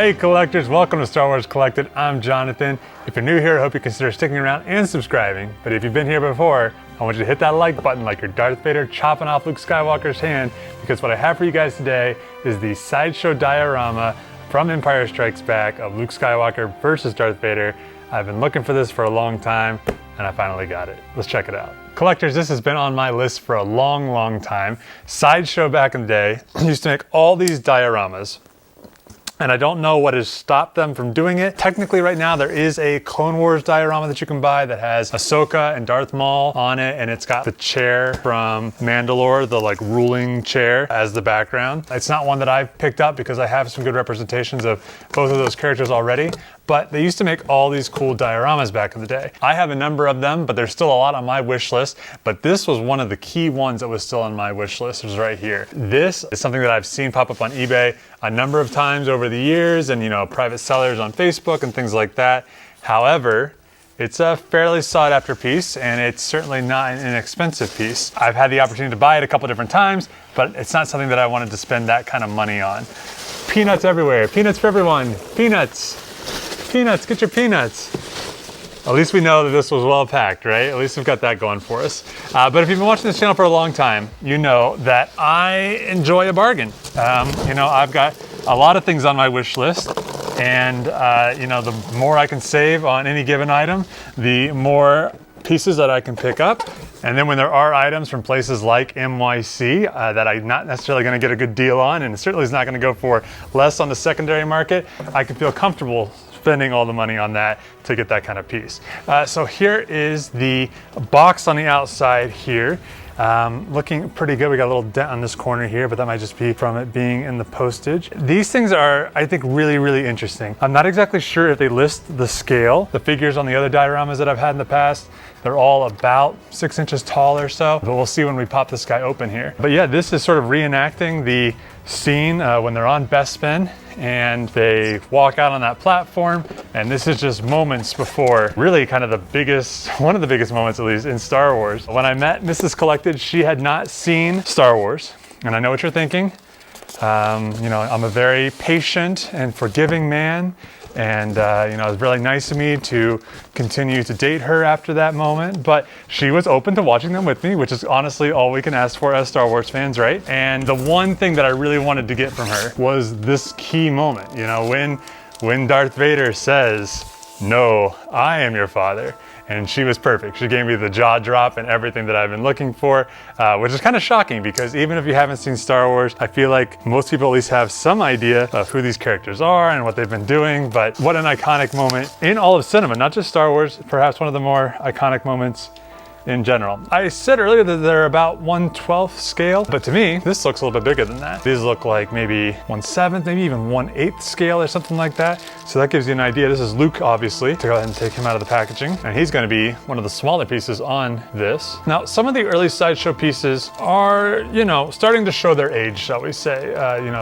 Hey collectors, welcome to Star Wars Collected. I'm Jonathan. If you're new here, I hope you consider sticking around and subscribing. But if you've been here before, I want you to hit that like button like you're Darth Vader chopping off Luke Skywalker's hand, because what I have for you guys today is the Sideshow diorama from Empire Strikes Back of Luke Skywalker versus Darth Vader. I've been looking for this for a long time, and I finally got it. Let's check it out. Collectors, this has been on my list for a long time. Sideshow back in the day used to make all these dioramas, and I don't know what has stopped them from doing it. Technically right now there is a Clone Wars diorama that you can buy that has Ahsoka and Darth Maul on it, and it's got the chair from Mandalore, the like ruling chair, as the background. It's not one that I've picked up because I have some good representations of both of those characters already, but they used to make all these cool dioramas back in the day. I have a number of them, but there's still a lot on my wish list, but this was one of the key ones that was still on my wish list. It was right here. This is something that I've seen pop up on eBay a number of times over the years, and private sellers on Facebook and things like that. However, it's a fairly sought after piece, and it's certainly not an inexpensive piece. I've had the opportunity to buy it a couple different times, but it's not something that I wanted to spend that kind of money on. Peanuts everywhere, peanuts for everyone, peanuts, peanuts, get your peanuts. At least we know that this was well packed, right? At least we've got that going for us. But if you've been watching this channel for a long time, you know that I enjoy a bargain. I've got a lot of things on my wish list, and the more I can save on any given item, the more pieces that I can pick up. And then when there are items from places like NYC that I'm not necessarily going to get a good deal on, and it certainly is not going to go for less on the secondary market, I can feel comfortable spending all the money on that to get that kind of piece. So here is the box on the outside here. Looking pretty good. We got a little dent on this corner here, but that might just be from it being in the postage. These things are, I think, really interesting. I'm not exactly sure if they list the scale. The figures on the other dioramas that I've had in the past, they're all about 6 inches tall or so, but we'll see when we pop this guy open here. But yeah, this is sort of reenacting the scene when they're on Bespin and they walk out on that platform, and this is just moments before really kind of one of the biggest moments, at least in Star Wars. When I met Mrs. Collected, she had not seen Star Wars, and I know what you're thinking. I'm a very patient and forgiving man, and it was really nice of me to continue to date her after that moment, but she was open to watching them with me, which is honestly all we can ask for as Star Wars fans, right? And the one thing that I really wanted to get from her was this key moment, when Darth Vader says, "No, I am your father." And she was perfect. She gave me the jaw drop and everything that I've been looking for, which is kind of shocking because even if you haven't seen Star Wars, I feel like most people at least have some idea of who these characters are and what they've been doing. But what an iconic moment in all of cinema, not just Star Wars, perhaps one of the more iconic moments in general. I said earlier that they're about 1/12 scale, but to me, this looks a little bit bigger than that. These look like maybe 1/7, maybe even 1/8 scale or something like that. So that gives you an idea. This is Luke, obviously, to go ahead and take him out of the packaging. And he's gonna be one of the smaller pieces on this. Now, some of the early Sideshow pieces are, starting to show their age, shall we say.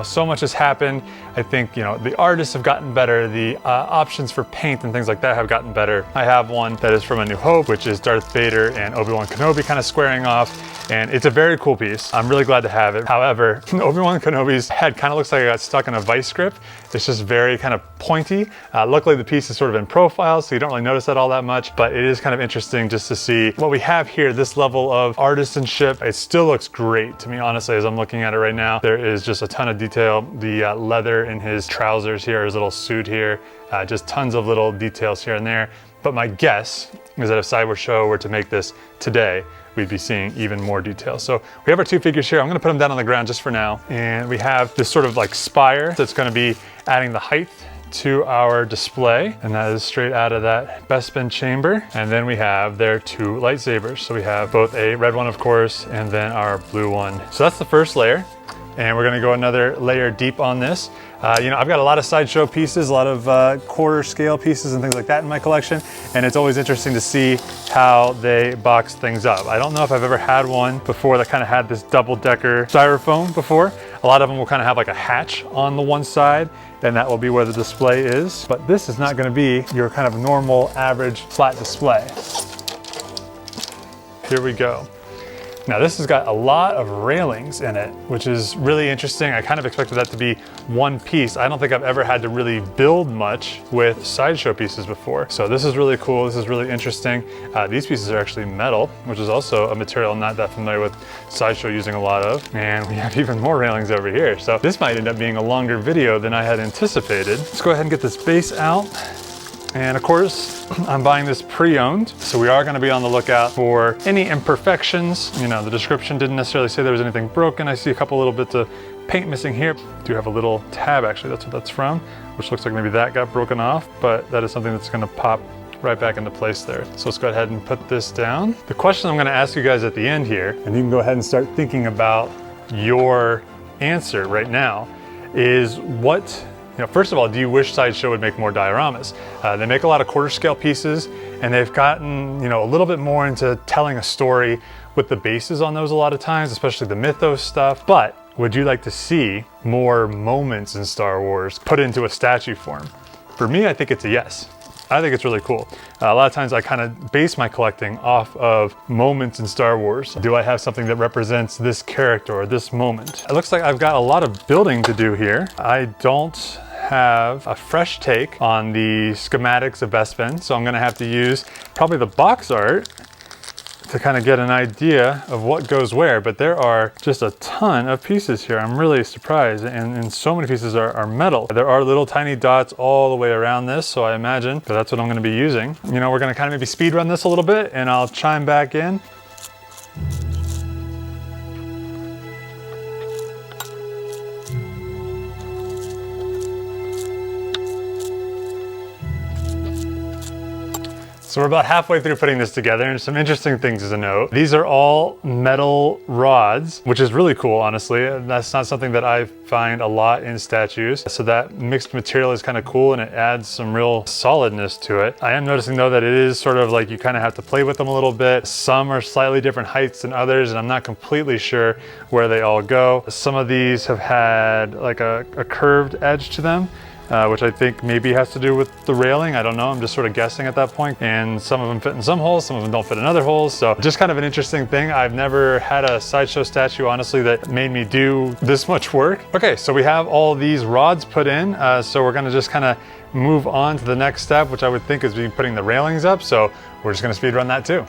So much has happened. I think, the artists have gotten better. The options for paint and things like that have gotten better. I have one that is from A New Hope, which is Darth Vader and Obi-Wan Kenobi kind of squaring off, and it's a very cool piece. I'm really glad to have it. However, Obi-Wan Kenobi's head kind of looks like it got stuck in a vice grip. It's just very kind of pointy. Luckily the piece is sort of in profile, so you don't really notice that all that much, but it is kind of interesting just to see what we have here, this level of artisanship. It still looks great to me, honestly, as I'm looking at it right now. There is just a ton of detail. The leather in his trousers here, his little suit here, just tons of little details here and there. But my guess is that if Sideshow were to make this today, we'd be seeing even more detail. So we have our two figures here. I'm gonna put them down on the ground just for now. And we have this sort of like spire that's gonna be adding the height to our display, and that is straight out of that Bespin chamber. And then we have their two lightsabers. So we have both a red one, of course, and then our blue one. So that's the first layer. And we're gonna go another layer deep on this. I've got a lot of Sideshow pieces, a lot of quarter scale pieces and things like that in my collection, and it's always interesting to see how they box things up. I don't know if I've ever had one before that kind of had this double-decker styrofoam before. A lot of them will kind of have like a hatch on the one side, and that will be where the display is. But this is not gonna be your kind of normal, average, flat display. Here we go. Now this has got a lot of railings in it, which is really interesting. I kind of expected that to be one piece. I don't think I've ever had to really build much with Sideshow pieces before. So this is really cool. This is really interesting. These pieces are actually metal, which is also a material I'm not that familiar with Sideshow using a lot of. And we have even more railings over here. So this might end up being a longer video than I had anticipated. Let's go ahead and get this base out. And of course, I'm buying this pre-owned, so we are going to be on the lookout for any imperfections. You know, the description didn't necessarily say there was anything broken. I see a couple little bits of paint missing here. I do have a little tab, actually, that's what that's from, which looks like maybe that got broken off, but that is something that's going to pop right back into place there. So let's go ahead and put this down. The question I'm going to ask you guys at the end here, and you can go ahead and start thinking about your answer right now, is what, first of all, do you wish Sideshow would make more dioramas? They make a lot of quarter scale pieces, and they've gotten, a little bit more into telling a story with the bases on those a lot of times, especially the mythos stuff. But would you like to see more moments in Star Wars put into a statue form? For me, I think it's a yes. I think it's really cool. A lot of times I kind of base my collecting off of moments in Star Wars. Do I have something that represents this character or this moment? It looks like I've got a lot of building to do here. I don't have a fresh take on the schematics of Bespin, so I'm gonna have to use probably the box art to kind of get an idea of what goes where, but there are just a ton of pieces here. I'm really surprised, and so many pieces are metal. There are little tiny dots all the way around this, so I imagine that's what I'm gonna be using. We're gonna kind of maybe speed run this a little bit, and I'll chime back in. So we're about halfway through putting this together, and some interesting things to note. These are all metal rods, which is really cool, honestly. That's not something that I find a lot in statues. So that mixed material is kind of cool, and it adds some real solidness to it. I am noticing though that it is sort of like you kind of have to play with them a little bit. Some are slightly different heights than others, and I'm not completely sure where they all go. Some of these have had like a curved edge to them, which I think maybe has to do with the railing. I don't know, I'm just sort of guessing at that point. And some of them fit in some holes, some of them don't fit in other holes. So just kind of an interesting thing. I've never had a Sideshow statue, honestly, that made me do this much work. Okay, so we have all these rods put in. So we're gonna just kind of move on to the next step, which I would think is putting the railings up. So we're just gonna speed run that too.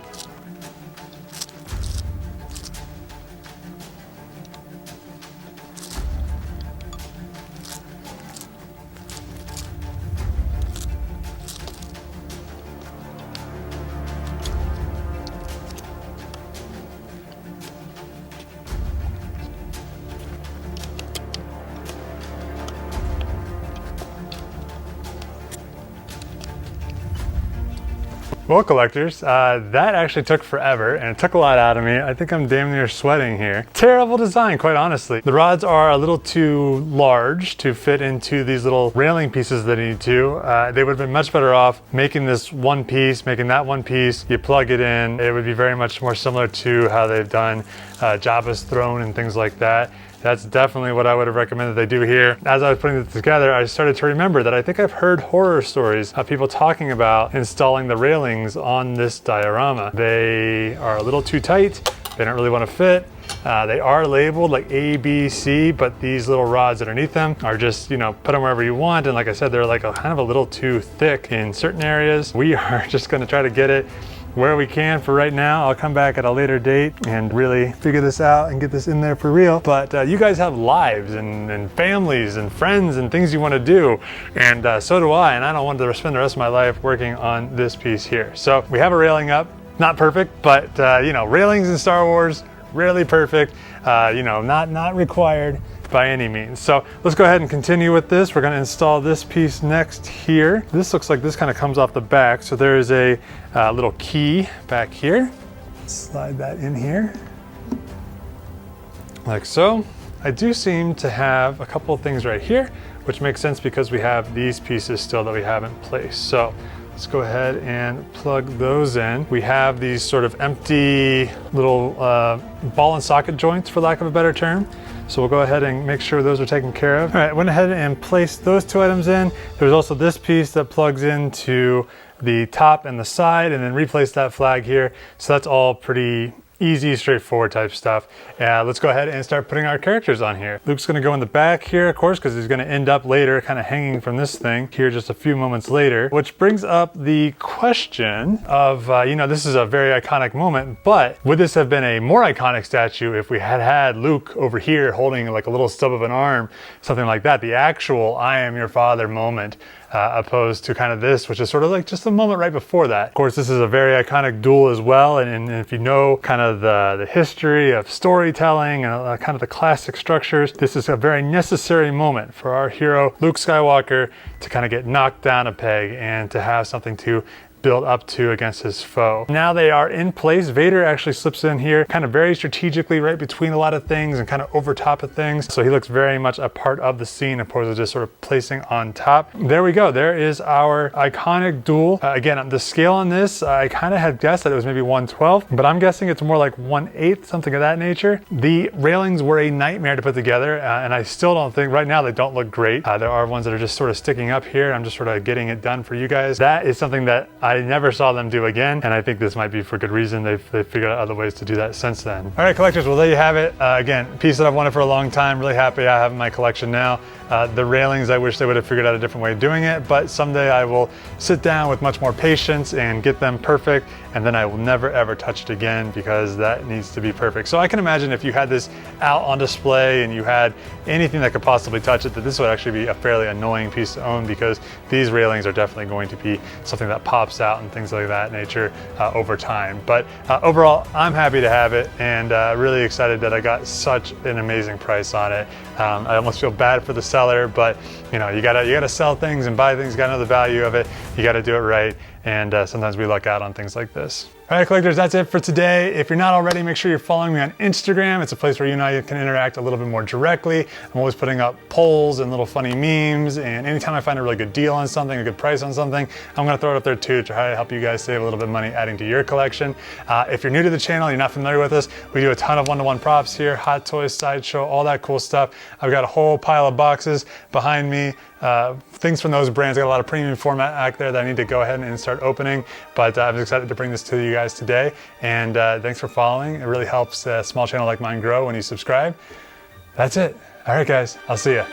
Well, collectors, that actually took forever, and it took a lot out of me. I think I'm damn near sweating here. Terrible design, quite honestly. The rods are a little too large to fit into these little railing pieces that I need to. They would have been much better off making this one piece, making that one piece, you plug it in. It would be very much more similar to how they've done Jabba's throne and things like that. That's definitely what I would have recommended they do here. As I was putting this together, I started to remember that I think I've heard horror stories of people talking about installing the railings on this diorama. They are a little too tight. They don't really want to fit. They are labeled like A, B, C, but these little rods underneath them are just, put them wherever you want. And like I said, they're like kind of a little too thick in certain areas. We are just going to try to get it where we can for right now. I'll come back at a later date and really figure this out and get this in there for real. But you guys have lives and families and friends and things you want to do, and so do I, and I don't want to spend the rest of my life working on this piece here. So we have a railing up, not perfect, but railings in Star Wars, rarely perfect, not required by any means. So let's go ahead and continue with this. We're going to install this piece next here. This looks like this kind of comes off the back. So there is a little key back here. Slide that in here, like so. I do seem to have a couple of things right here, which makes sense because we have these pieces still that we have in place. So let's go ahead and plug those in. We have these sort of empty little ball and socket joints, for lack of a better term. So we'll go ahead and make sure those are taken care of. All right, went ahead and placed those two items in. There's also this piece that plugs into the top and the side, and then replace that flag here. So that's all pretty easy, straightforward type stuff. Let's go ahead and start putting our characters on here. Luke's gonna go in the back here, of course, because he's gonna end up later kind of hanging from this thing here just a few moments later, which brings up the question of, you know, this is a very iconic moment, but would this have been a more iconic statue if we had had Luke over here holding like a little stub of an arm, something like that, the actual I am your father moment, opposed to kind of this, which is sort of like just a moment right before that. Of course, this is a very iconic duel as well, and if you know kind of the history of storytelling and kind of the classic structures, this is a very necessary moment for our hero Luke Skywalker to kind of get knocked down a peg and to have something to build up to against his foe. Now they are in place. Vader actually slips in here kind of very strategically right between a lot of things and kind of over top of things. So he looks very much a part of the scene opposed to just sort of placing on top. There we go. There is our iconic duel. Again, the scale on this, I kind of had guessed that it was maybe 1/12, but I'm guessing it's more like 1/8, something of that nature. The railings were a nightmare to put together, and I still don't think, right now they don't look great. There are ones that are just sort of sticking up here. I'm just sort of getting it done for you guys. That is something that I never saw them do again, and I think this might be for good reason. They've figured out other ways to do that since then. All right, collectors, well, there you have it. Again, piece that I've wanted for a long time. Really happy I have in my collection now. The railings, I wish they would have figured out a different way of doing it, but someday I will sit down with much more patience and get them perfect, and then I will never ever touch it again because that needs to be perfect. So I can imagine if you had this out on display and you had anything that could possibly touch it, that this would actually be a fairly annoying piece to own, because these railings are definitely going to be something that pops out and things like that nature over time. But overall, I'm happy to have it, and really excited that I got such an amazing price on it. I almost feel bad for the seller, but you know, you gotta sell things and buy things, you gotta know the value of it, you gotta do it right, and sometimes we luck out on things like this. All right, collectors, that's it for today. If you're not already, make sure you're following me on Instagram. It's a place where you and I can interact a little bit more directly. I'm always putting up polls and little funny memes, and anytime I find a really good deal on something, a good price on something, I'm gonna throw it up there too to try to help you guys save a little bit of money adding to your collection. If you're new to the channel, you're not familiar with us, we do a ton of one-to-one props here, hot toys, sideshow, all that cool stuff. I've got a whole pile of boxes behind me, things from those brands. I got a lot of premium format out there that I need to go ahead and start opening, but I'm excited to bring this to you guys today, and thanks for following. It really helps a small channel like mine grow when you subscribe. That's it. All right, guys, I'll see ya.